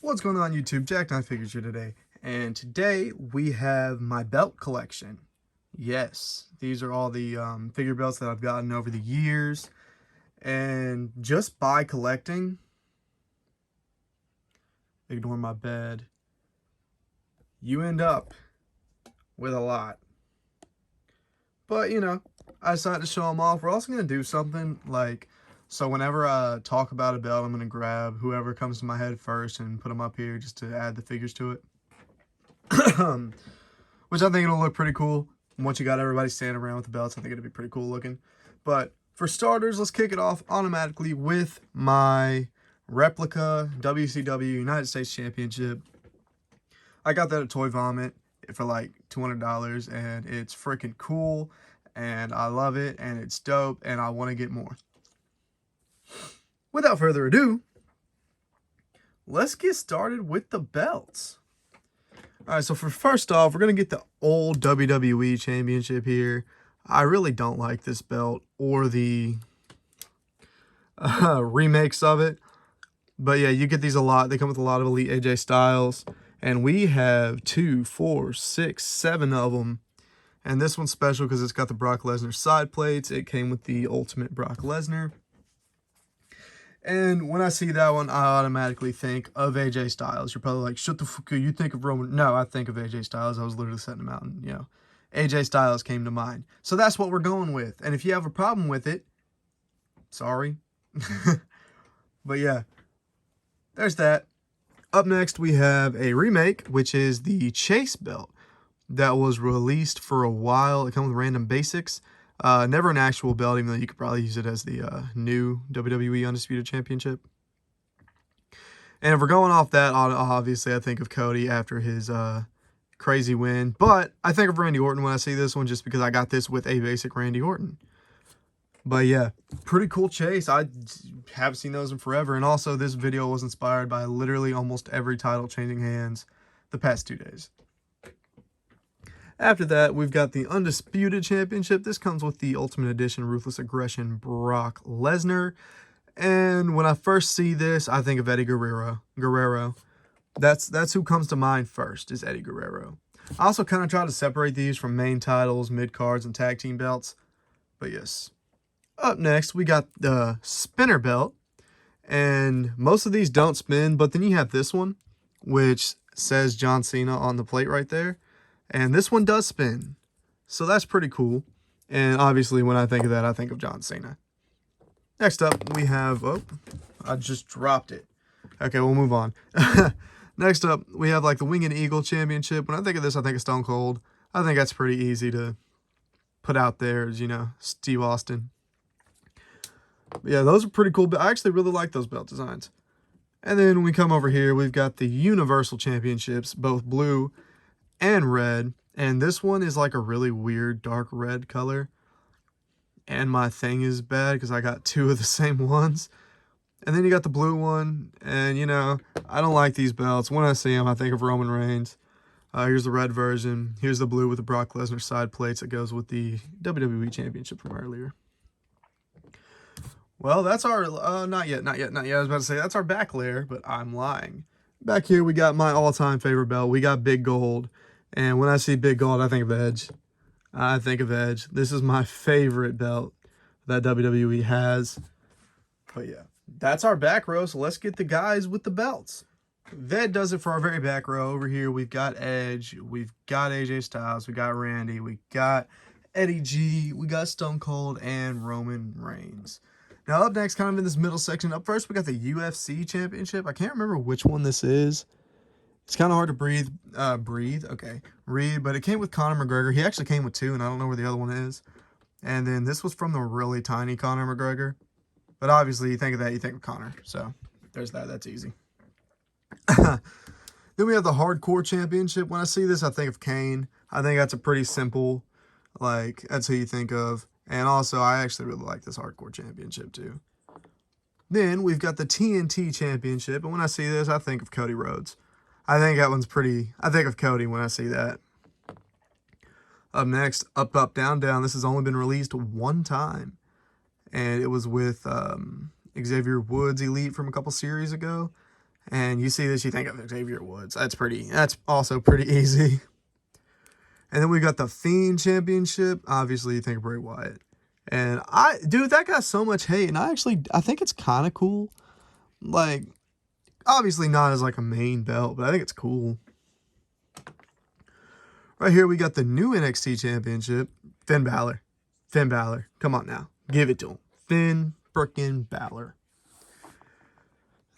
What's going on YouTube? Jackknife Figures here today, and today we have my belt collection. Yes, these are all the figure belts that I've gotten over the years, and just by collecting, ignore my bed, you end up with a lot. But you know, I decided to show them off. We're also going to do something like, so whenever I talk about a belt, I'm going to grab whoever comes to my head first and put them up here just to add the figures to it. Which I think it'll look pretty cool. Once you got everybody standing around with the belts, I think it'll be pretty cool looking. But for starters, let's kick it off automatically with my replica WCW United States Championship. I got that at Toy Vomit for like $200, and it's freaking cool, and I love it, and it's dope, and I want to get more. Without further ado, let's get started with the belts. All right, so for first off, we're going to get the old WWE Championship here. I really don't like this belt or the remakes of it. But yeah, you get these a lot. They come with a lot of Elite AJ Styles. And we have 2, 4, 6, 7 of them. And this one's special because it's got the Brock Lesnar side plates. It came with the Ultimate Brock Lesnar. And when I see that one, I automatically think of AJ Styles. You're probably like, shut the fuck up, you think of Roman. No, I think of AJ Styles. I was literally setting him out, and, you know, AJ Styles came to mind. So that's what we're going with. And if you have a problem with it, sorry. But yeah, there's that. Up next, we have a remake, which is the Chase belt that was released for a while. It comes with random basics. Never an actual belt, even though you could probably use it as the new WWE Undisputed Championship. And if we're going off that, obviously I think of Cody after his crazy win. But I think of Randy Orton when I see this one, just because I got this with a basic Randy Orton. But yeah, pretty cool Chase. I haven't seen those in forever. And also, this video was inspired by literally almost every title changing hands the past 2 days. After that, we've got the Undisputed Championship. This comes with the Ultimate Edition Ruthless Aggression Brock Lesnar. And when I first see this, I think of Eddie Guerrero. That's who comes to mind first, is Eddie Guerrero. I also kind of try to separate these from main titles, mid-cards, and tag team belts. But yes. Up next, we got the spinner belt. And most of these don't spin, but then you have this one, which says John Cena on the plate right there. And this one does spin. So that's pretty cool. And obviously, when I think of that, I think of John Cena. Next up, we have... Oh, I just dropped it. Okay, we'll move on. Next up, we have like the Winged Eagle Championship. When I think of this, I think of Stone Cold. I think that's pretty easy to put out there, as, you know, Steve Austin. But yeah, those are pretty cool. But I actually really like those belt designs. And then when we come over here, we've got the Universal Championships, both blue and red. And this one is like a really weird dark red color. And my thing is bad because I got 2 of the same ones. And then you got the blue one. And, you know, I don't like these belts. When I see them, I think of Roman Reigns. Here's the red version. Here's the blue with the Brock Lesnar side plates. It goes with the WWE Championship from earlier. Well, that's our, not yet. I was about to say that's our back layer, but I'm lying. Back here, we got my all-time favorite belt. We got Big Gold. And when I see Big Gold, I think of Edge. This is my favorite belt that WWE has. But yeah, that's our back row. So let's get the guys with the belts. That does it for our very back row. Over here, we've got Edge. We've got AJ Styles. We got Randy. We got Eddie G. We got Stone Cold and Roman Reigns. Now, up next, kind of in this middle section, up first, we got the UFC Championship. I can't remember which one this is. It's kind of hard to read, but it came with Conor McGregor. He actually came with 2, and I don't know where the other one is. And then this was from the really tiny Conor McGregor. But obviously, you think of that, you think of Conor. So, there's that. That's easy. Then we have the Hardcore Championship. When I see this, I think of Kane. I think that's a pretty simple, like, that's who you think of. And also, I actually really like this Hardcore Championship, too. Then, we've got the TNT Championship. And when I see this, I think of Cody Rhodes. I think that one's pretty... I think of Cody when I see that. Up next, Up, Up, Down, Down. This has only been released 1 time. And it was with Xavier Woods Elite from a couple series ago. And you see this, you think of Xavier Woods. That's also pretty easy. And then we got the Fiend Championship. Obviously, you think of Bray Wyatt. And dude, that got so much hate. And I think it's kind of cool. Like, obviously not as like a main belt, but I think it's cool. Right here, we got the new NXT Championship. Finn Balor. Finn Balor. Come on now. Give it to him. Finn frickin' Balor.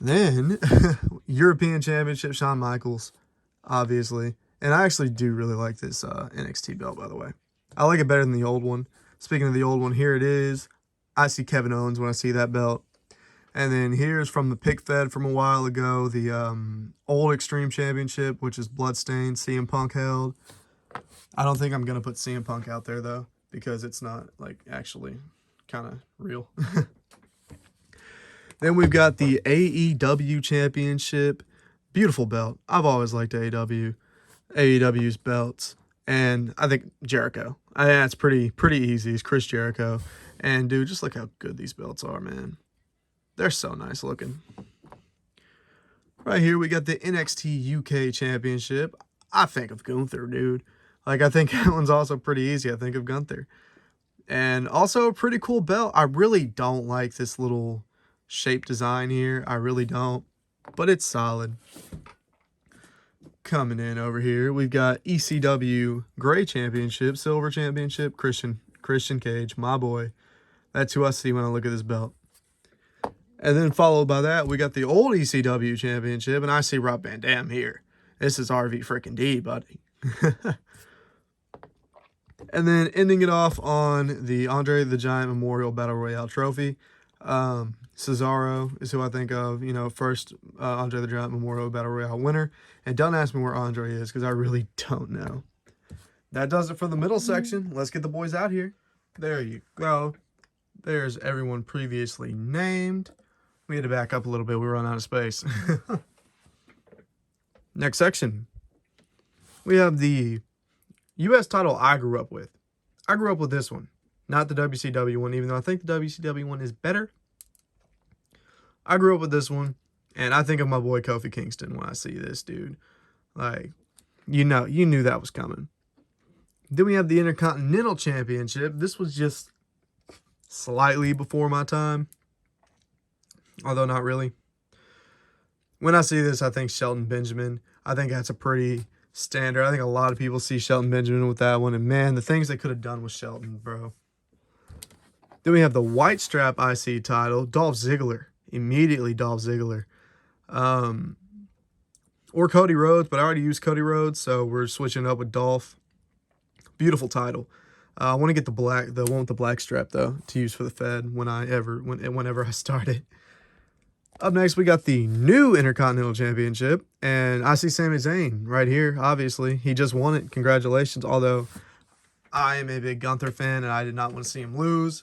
Then, European Championship, Shawn Michaels, obviously. And I actually do really like this NXT belt, by the way. I like it better than the old one. Speaking of the old one, here it is. I see Kevin Owens when I see that belt. And then here's from the pick fed from a while ago, the old Extreme Championship, which is Bloodstained, CM Punk held. I don't think I'm going to put CM Punk out there, though, because it's not, like, actually kind of real. Then we've got the AEW Championship. Beautiful belt. I've always liked AEW's belts. And I think Jericho. I think that's pretty easy. It's Chris Jericho. And, dude, just look how good these belts are, man. They're so nice looking. Right here, we got the NXT UK Championship. I think of Gunther, dude. Like, I think that one's also pretty easy. I think of Gunther. And also a pretty cool belt. I really don't like this little shape design here. I really don't. But it's solid. Coming in over here, we've got ECW Gray Championship, Silver Championship, Christian Cage, my boy. That's who I see when I look at this belt. And then followed by that, we got the old ECW Championship, and I see Rob Van Dam here. This is RV freaking D, buddy. And then ending it off on the Andre the Giant Memorial Battle Royale Trophy. Cesaro is who I think of, first Andre the Giant Memorial Battle Royale winner. And don't ask me where Andre is, because I really don't know. That does it for the middle section. Let's get the boys out here. There you go. There's everyone previously named. We had to back up a little bit. We run out of space. Next section. We have the U.S. title I grew up with. I grew up with this one, not the WCW one, even though I think the WCW one is better. I grew up with this one, and I think of my boy Kofi Kingston when I see this, dude. Like, you knew that was coming. Then we have the Intercontinental Championship. This was just slightly before my time, although not really. When I see this, I think Shelton Benjamin. I think that's a pretty standard. I think a lot of people see Shelton Benjamin with that one, and man, the things they could have done with Shelton, bro. Then we have the White Strap IC title, Dolph Ziggler. Immediately Dolph Ziggler. Or Cody Rhodes, but I already used Cody Rhodes, so we're switching up with Dolph. Beautiful title. I want to get the one with the black strap, though, to use for the Fed whenever I start it. Up next, we got the new Intercontinental Championship, and I see Sami Zayn right here, obviously. He just won it. Congratulations. Although I am a big Gunther fan, and I did not want to see him lose.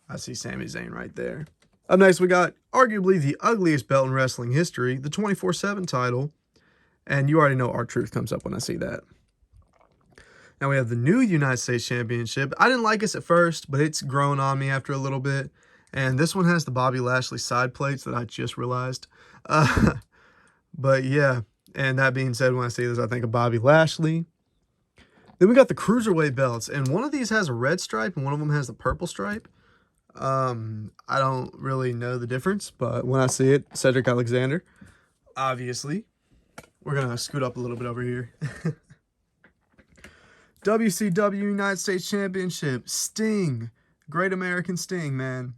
I see Sami Zayn right there. Up next, we got arguably the ugliest belt in wrestling history, the 24/7 title. And you already know R-Truth comes up when I see that. Now we have the new United States Championship. I didn't like this at first, but it's grown on me after a little bit. And this one has the Bobby Lashley side plates that I just realized. But yeah, and that being said, when I see this, I think of Bobby Lashley. Then we got the Cruiserweight belts. And one of these has a red stripe and one of them has the purple stripe. I don't really know the difference, but when I see it, Cedric Alexander, obviously. We're going to scoot up a little bit over here. WCW United States Championship, Sting, Great American Sting, man.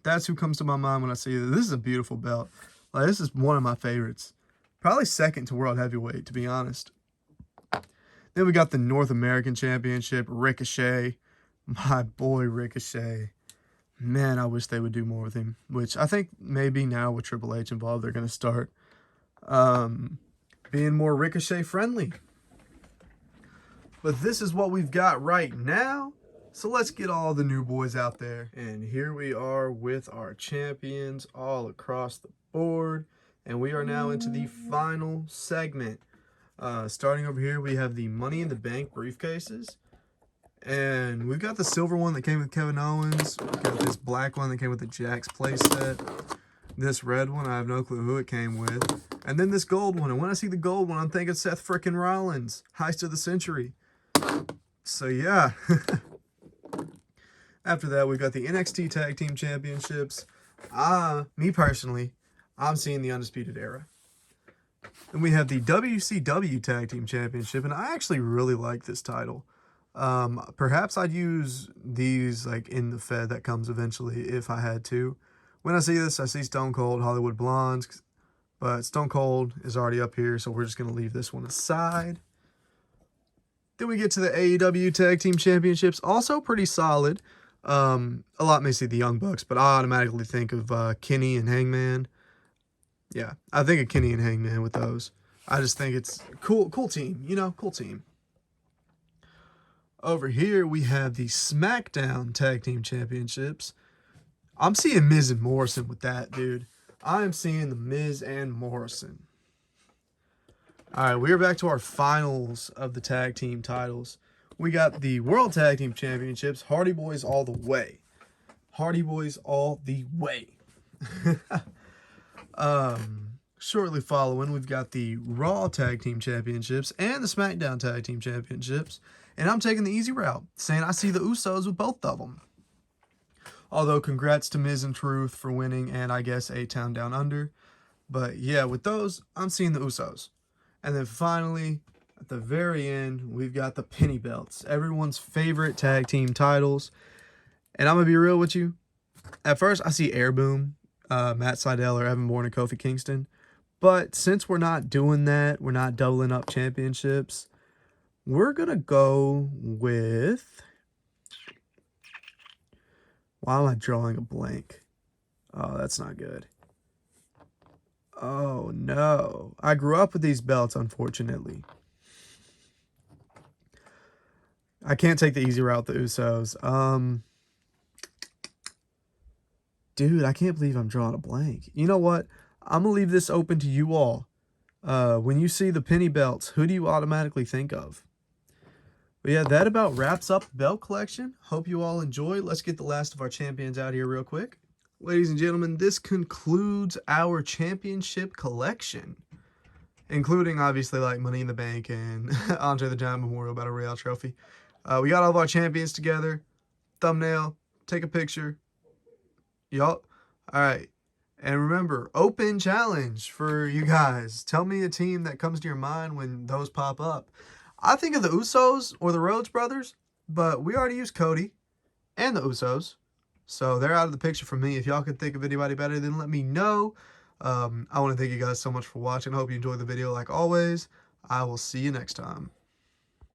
That's who comes to my mind when I see this. This is a beautiful belt. Like, this is one of my favorites. Probably second to World Heavyweight, to be honest. Then we got the North American Championship, Ricochet. My boy Ricochet. Man, I wish they would do more with him. Which I think maybe now with Triple H involved, they're going to start being more Ricochet friendly. But this is what we've got right now. So let's get all the new boys out there. And here we are with our champions all across the board. And we are now into the final segment. Starting over here, we have the Money in the Bank briefcases. And we've got the silver one that came with Kevin Owens. We've got this black one that came with the Jax playset. This red one, I have no clue who it came with. And then this gold one. And when I see the gold one, I'm thinking Seth frickin' Rollins. Heist of the century. So, yeah. After that, we got the NXT Tag Team Championships. Me personally, I'm seeing the Undisputed Era. And we have the WCW Tag Team Championship. And I actually really like this title. Perhaps I'd use these like in the Fed that comes eventually if I had to. When I see this, I see Stone Cold, Hollywood Blondes, but Stone Cold is already up here, so we're just going to leave this one aside. Then we get to the AEW Tag Team Championships, also pretty solid. A lot may see the Young Bucks, but I automatically think of Kenny and Hangman. Yeah, I think of Kenny and Hangman with those. I just think it's cool team, you know, cool team. Over here, we have the SmackDown Tag Team Championships. I'm seeing Miz and Morrison with that, dude. I am seeing the Miz and Morrison. All right, we are back to our finals of the tag team titles. We got the World Tag Team Championships, Hardy Boys all the way. Hardy Boys all the way. Shortly following, we've got the Raw Tag Team Championships and the SmackDown Tag Team Championships. And I'm taking the easy route, saying I see the Usos with both of them. Although, congrats to Miz and Truth for winning and I guess A-Town Down Under. But yeah, with those, I'm seeing the Usos. And then finally, at the very end, we've got the penny belts. Everyone's favorite tag team titles. And I'm going to be real with you. At first, I see Air Boom, Matt Sydal or Evan Bourne and Kofi Kingston. But since we're not doing that, we're not doubling up championships, we're going to go with... Why am I drawing a blank? Oh, that's not good. Oh, no. I grew up with these belts, unfortunately. I can't take the easy route, the Usos. Dude, I can't believe I'm drawing a blank. You know what? I'm going to leave this open to you all. When you see the penny belts, who do you automatically think of? But yeah, that about wraps up the belt collection. Hope you all enjoy. Let's get the last of our champions out here real quick. Ladies and gentlemen, this concludes our championship collection, including obviously like Money in the Bank and Andre the Giant Memorial Battle Royale Trophy. We got all of our champions together. Thumbnail, take a picture. Yup. All right. And remember, open challenge for you guys. Tell me a team that comes to your mind when those pop up. I think of the Usos or the Rhodes brothers, but we already used Cody and the Usos. So they're out of the picture for me. If y'all can think of anybody better, then let me know. I want to thank you guys so much for watching. I hope you enjoyed the video like always. I will see you next time.